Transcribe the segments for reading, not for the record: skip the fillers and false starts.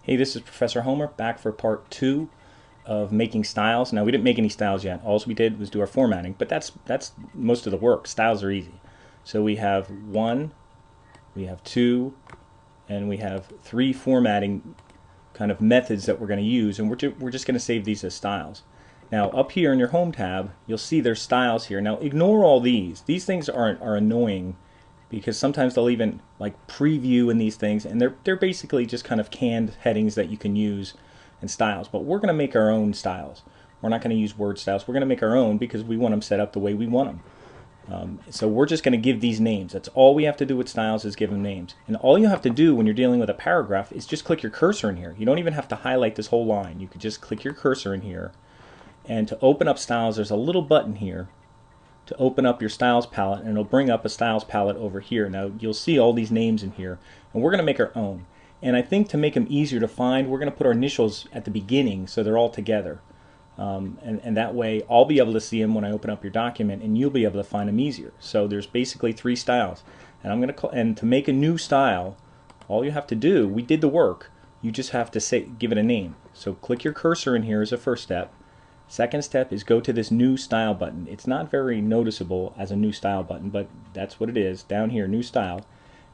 Hey, this is Professor Homer back for part 2 of making styles. Now, we didn't make any styles yet. All we did was do our formatting, but that's most of the work. Styles are easy. So we have 1, we have 2, and we have 3 formatting kind of methods that we're going to use, and we're just going to save these as styles. Now, up here in your Home tab, you'll see there's styles here. Now, ignore all these. These things are annoying, because sometimes they'll even like preview in these things, and they're basically just kind of canned headings that you can use and styles. But we're going to make our own styles. We're not going to use word styles. We're going to make our own because we want them set up the way we want them. So we're just going to give these names. That's all we have to do with styles, is give them names. And all you have to do when you're dealing with a paragraph is just click your cursor in here. You don't even have to highlight this whole line. You could just click your cursor in here, and to open up styles, there's a little button here to open up your styles palette, and it'll bring up a styles palette over here. Now you'll see all these names in here, and we're going to make our own. And I think to make them easier to find, we're going to put our initials at the beginning so they're all together. And that way I'll be able to see them when I open up your document, and you'll be able to find them easier. So there's basically 3 styles. And I'm going to call, and to make a new style, all you have to do, we did the work, you just have to give it a name. So click your cursor in here as a first step. Second step is go to this new style button. It's not very noticeable as a new style button, but that's what it is. Down here, new style.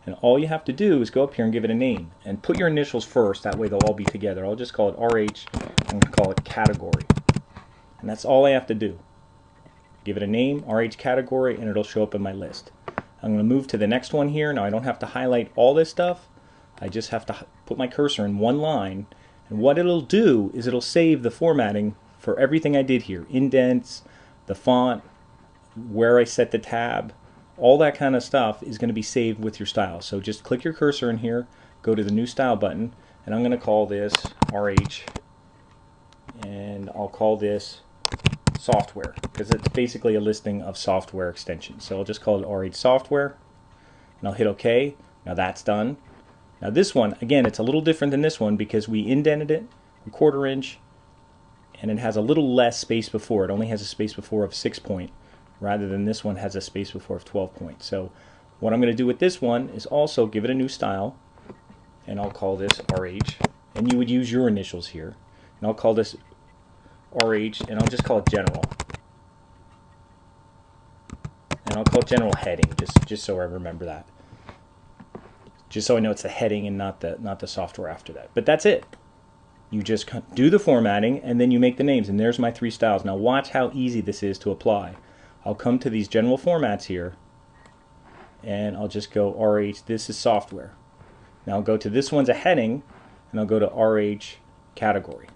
And all you have to do is go up here and give it a name. And put your initials first, that way they'll all be together. I'll just call it RH, I'm going to call it category. And that's all I have to do. Give it a name, RH category, and it'll show up in my list. I'm going to move to the next one here. Now I don't have to highlight all this stuff. I just have to put my cursor in one line. And what it'll do is it'll save the formatting for everything I did here. Indents, the font, where I set the tab, all that kind of stuff is going to be saved with your style. So just click your cursor in here, go to the new style button, and I'm going to call this RH, and I'll call this software, because it's basically a listing of software extensions. So I'll just call it RH software, and I'll hit OK. Now that's done. Now this one, again, it's a little different than this one because we indented it a 1/4 inch, and it has a little less space before. It only has a space before of 6 point, rather than this one has a space before of 12 point. So what I'm going to do with this one is also give it a new style, and I'll call this RH, and you would use your initials here, and I'll call this RH, and I'll just call it general, and I'll call it general heading, just so I remember that, just so I know it's the heading and not the software after that. But that's it. You just do the formatting, and then you make the names, and there's my 3 styles. Now watch how easy this is to apply. I'll come to these general formats here, and I'll just go RH, this is software. Now I'll go to this one's a heading, and I'll go to RH category.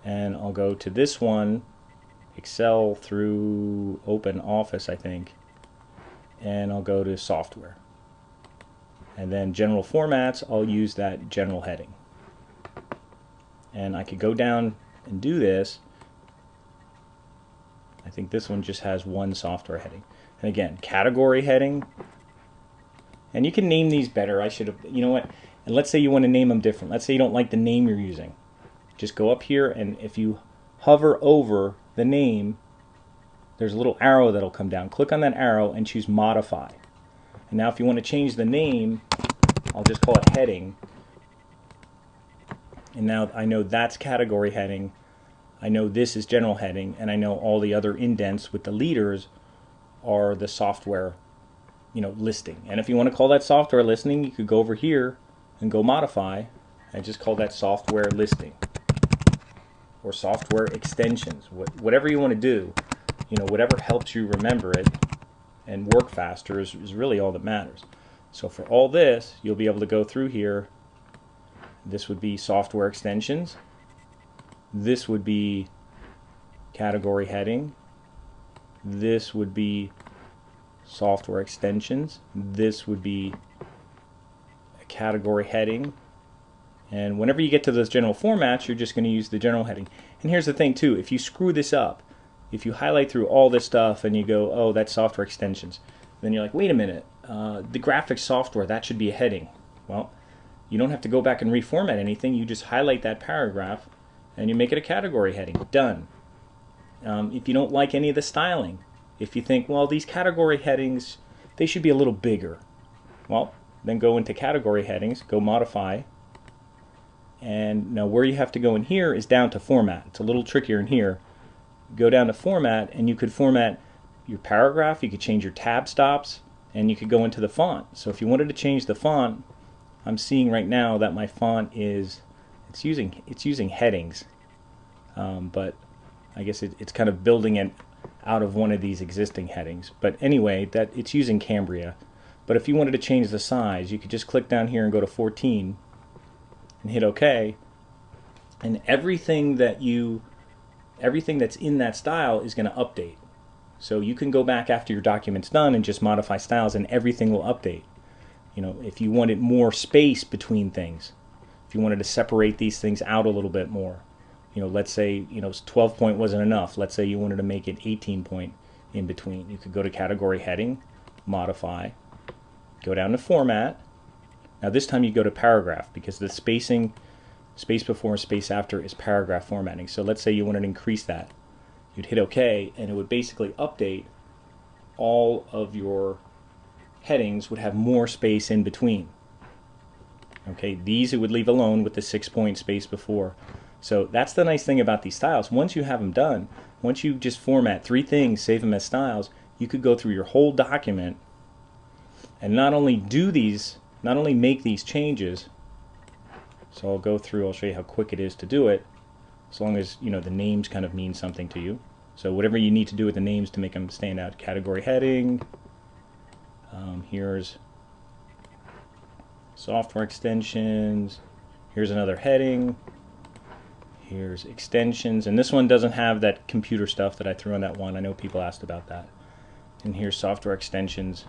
And I'll go to this one, Excel through Open Office, I think, and I'll go to software. And then general formats, I'll use that general heading. And I could go down and do this. I think this one just has 1 software heading. And again, category heading. And you can name these better. I should have, you know what? And let's say you want to name them different. Let's say you don't like the name you're using. Just go up here, and if you hover over the name, there's a little arrow that'll come down. Click on that arrow and choose modify. And now if you want to change the name, I'll just call it heading. And now I know that's category heading, I know this is general heading, and I know all the other indents with the leaders are the software, listing. And if you want to call that software listing, you could go over here and go modify and just call that software listing or software extensions. Whatever you want to do, whatever helps you remember it and work faster is really all that matters. So for all this, you'll be able to go through here. This would be software extensions. This would be category heading. This would be software extensions. This would be a category heading. And whenever you get to those general formats, you're just going to use the general heading. And here's the thing too, if you screw this up, if you highlight through all this stuff and you go, oh, that's software extensions, then you're like, wait a minute, the graphics software, that should be a heading. Well, you don't have to go back and reformat anything. You just highlight that paragraph and you make it a category heading. Done. If you don't like any of the styling, if you think, well, these category headings, they should be a little bigger, well, then go into category headings, go modify, And now where you have to go in here is down to format. It's a little trickier in here. Go down to format, and you could format your paragraph, you could change your tab stops, and you could go into the font. So if you wanted to change the font, I'm seeing right now that my font is it's using headings, but I guess it's kind of building it out of one of these existing headings. But anyway, that it's using Cambria. But if you wanted to change the size, you could just click down here and go to 14 and hit OK, and everything that's in that style is going to update. So you can go back after your document's done and just modify styles, and everything will update. You know, if you wanted more space between things, if you wanted to separate these things out a little bit more, you know, let's say, you know, 12 point wasn't enough. Let's say you wanted to make it 18 point in between. You could go to category heading, modify, go down to format. Now this time you go to paragraph, because the spacing, space before and space after, is paragraph formatting. So let's say you wanted to increase that. You'd hit OK, and it would basically update. All of your headings would have more space in between. Okay, these it would leave alone with the 6-point space before. So that's the nice thing about these styles. Once you have them done, once you just format 3 things, save them as styles, you could go through your whole document and not only make these changes. So I'll go through, I'll show you how quick it is to do it, as long as, you know, the names kind of mean something to you. So whatever you need to do with the names to make them stand out. Category heading, here's software extensions, here's another heading, here's extensions, and this one doesn't have that computer stuff that I threw on that one. I know people asked about that. And here's software extensions.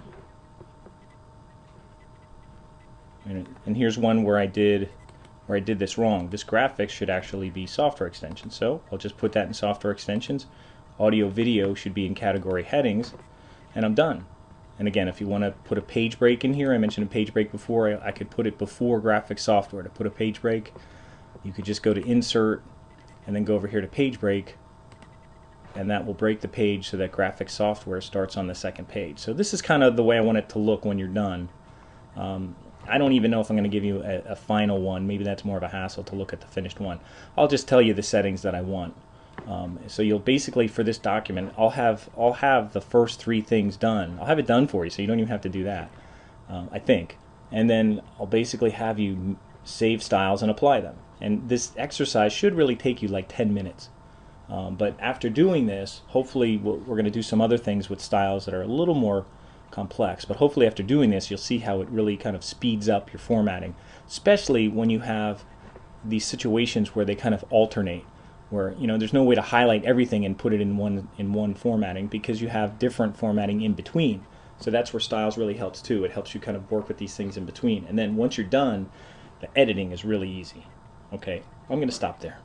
And here's one where I did this wrong. This graphics should actually be software extensions. So I'll just put that in software extensions. Audio video should be in category headings, and I'm done. And again, if you want to put a page break in here, I mentioned a page break before, I could put it before graphic software. To put a page break, you could just go to insert and then go over here to page break, and that will break the page so that graphic software starts on the second page. So this is kind of the way I want it to look when you're done. I don't even know if I'm going to give you a final one. Maybe that's more of a hassle to look at the finished one. I'll just tell you the settings that I want. So you'll basically, for this document, I'll have the first 3 things done. I'll have it done for you, so you don't even have to do that, I think. And then I'll basically have you save styles and apply them. And this exercise should really take you like 10 minutes. But after doing this, hopefully we're going to do some other things with styles that are a little more complex. But hopefully after doing this, you'll see how it really kind of speeds up your formatting, especially when you have these situations where they kind of alternate, where, you know, there's no way to highlight everything and put it in one formatting, because you have different formatting in between. So that's where styles really helps too. It helps you kind of work with these things in between. And then once you're done, the editing is really easy. Okay, I'm going to stop there.